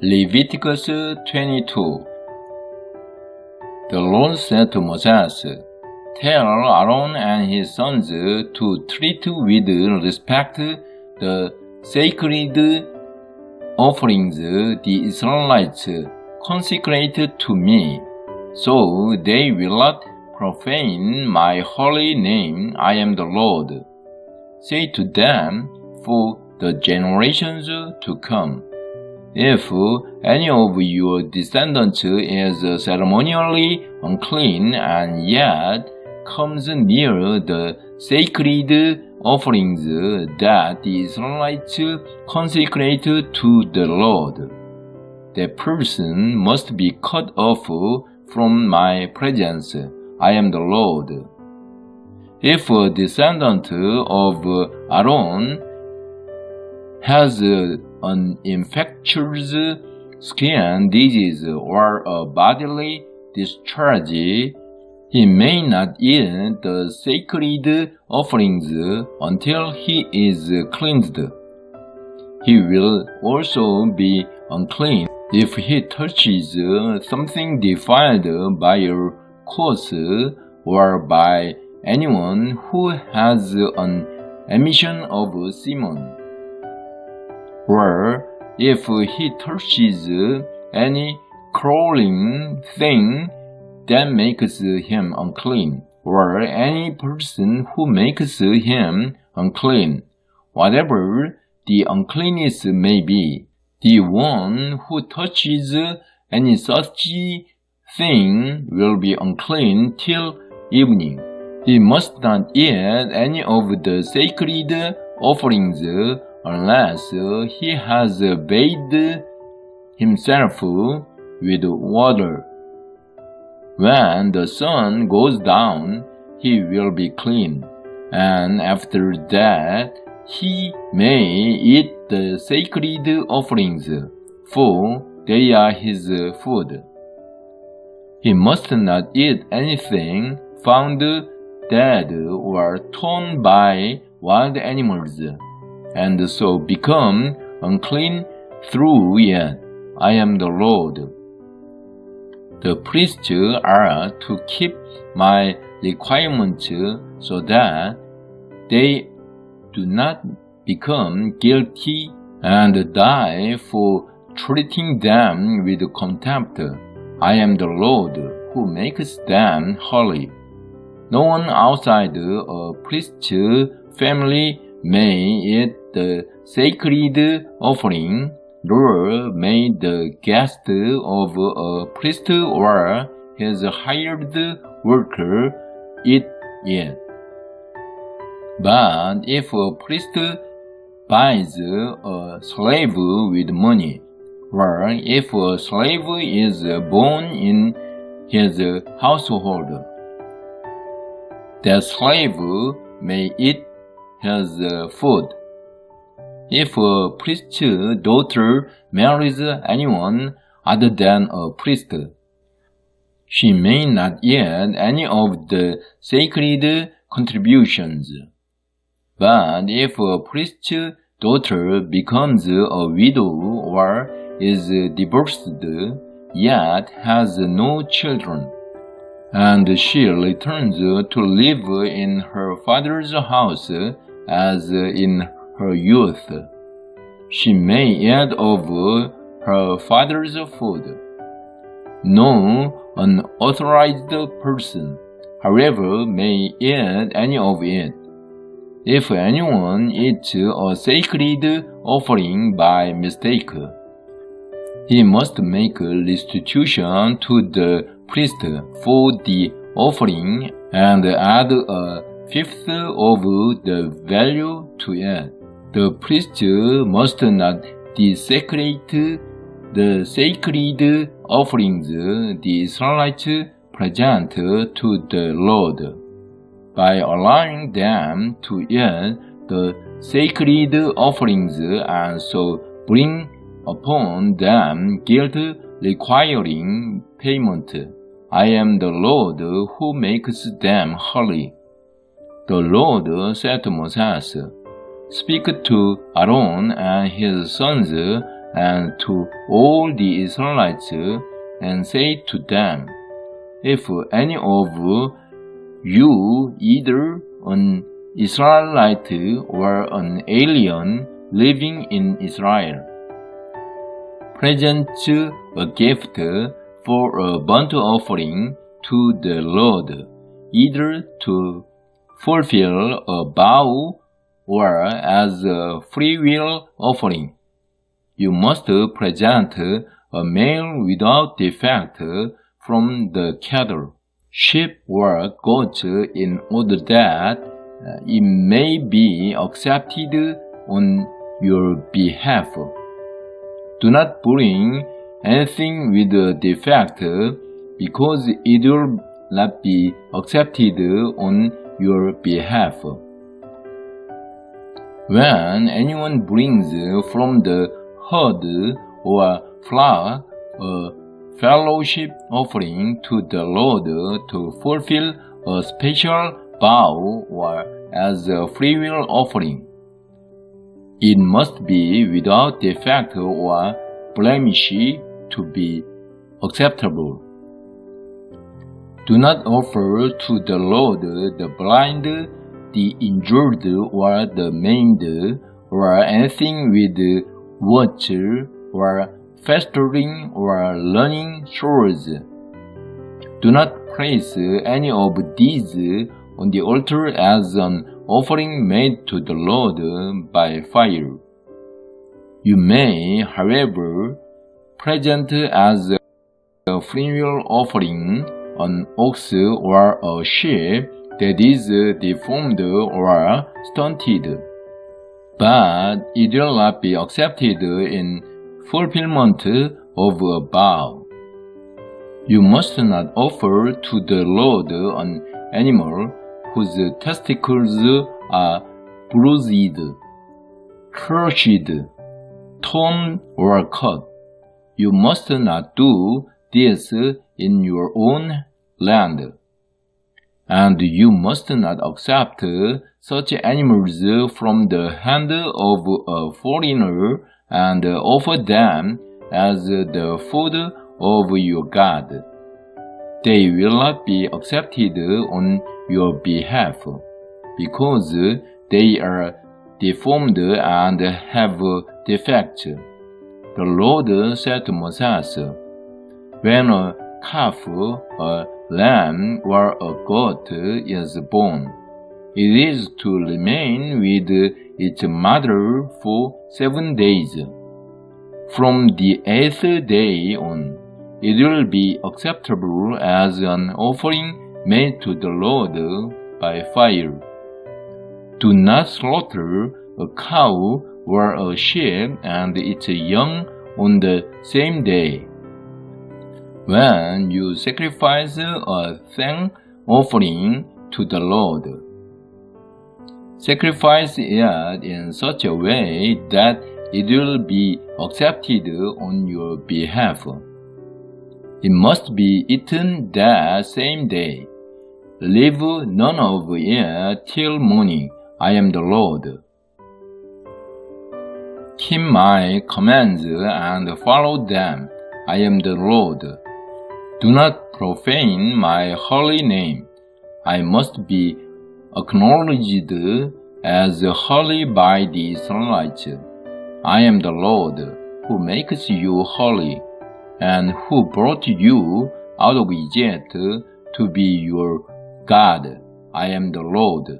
Leviticus 22. The Lord said to Moses, "Tell Aaron and his sons to treat with respect the sacred offerings the Israelites consecrated to me, so they will not profane my holy name. I am the Lord. Say to them for the generations to come, if any of your descendants is ceremonially unclean and yet comes near the sacred offerings that the Israelites consecrated to the Lord, that person must be cut off from my presence. I am the Lord. If a descendant of Aaron has an infectious skin disease or a bodily discharge, he may not eat the sacred offerings until he is cleansed. He will also be unclean if he touches something defiled by a corpse or by anyone who has an emission of semen, or if he touches any crawling thing that makes him unclean, or any person who makes him unclean. Whatever the uncleanness may be, the one who touches any such thing will be unclean till evening. He must not eat any of the sacred offerings unless he has bathed himself with water. When the sun goes down, he will be clean, and after that he may eat the sacred offerings, for they are his food. He must not eat anything found dead or torn by wild animals, and so become unclean through it. I am the Lord. The priests are to keep my requirements so that they do not become guilty and die for treating them with contempt. I am the Lord who makes them holy. No one outside a priest's family may eat the sacred offering, nor may the guest of a priest or his hired worker eat it. But if a priest buys a slave with money, or if a slave is born in his household, that slave may eat his food. If a priest's daughter marries anyone other than a priest, she may not eat any of the sacred contributions. But if a priest's daughter becomes a widow or is divorced, yet has no children, and she returns to live in her father's house as in her youth, she may eat of her father's food. No unauthorized person, however, may eat any of it. If anyone eats a sacred offering by mistake, he must make restitution to the priest for the offering and add a fifth of the value to it. The priest must not desecrate the sacred offerings the Israelites present to the Lord by allowing them to eat the sacred offerings and so bring upon them guilt requiring payment. I am the Lord who makes them holy. The Lord said to Moses, "Speak to Aaron and his sons and to all the Israelites, and say to them, if any of you, either an Israelite or an alien living in Israel, presents a gift for a burnt offering to the Lord, either to fulfill a vow or as a freewill offering, you must present a male without defect from the cattle, sheep or goats, in order that it may be accepted on your behalf. Do not bring anything with a defect, because it will not be accepted on your behalf. When anyone brings from the herd or flock a fellowship offering to the Lord to fulfill a special vow or as a freewill offering, it must be without defect or blemish to be acceptable. Do not offer to the Lord the blind, the injured, or the maimed, or anything with words, or festering, or learning swords. Do not place any of these on the altar as an offering made to the Lord by fire. You may, however, present as a freewill offering an ox or a sheep that is deformed or stunted, but it will not be accepted in fulfillment of a vow. You must not offer to the Lord an animal whose testicles are bruised, crushed, torn, or cut. You must not do this in your own land, and you must not accept such animals from the hand of a foreigner and offer them as the food of your God. They will not be accepted on your behalf, because they are deformed and have defects. The Lord said to Moses, when a calf, a lamb, or a goat is born, it is to remain with its mother for 7 days. From the 8th day on, it will be acceptable as an offering made to the Lord by fire. Do not slaughter a cow or a sheep and its young on the same day. When you sacrifice a thank offering to the Lord, sacrifice it in such a way that it will be accepted on your behalf. It must be eaten that same day. Leave none of it till morning. I am the Lord. Keep my commands and follow them. I am the Lord. Do not profane my holy name. I must be acknowledged as holy by the Israelites. I am the Lord, who makes you holy, and who brought you out of Egypt to be your God. I am the Lord.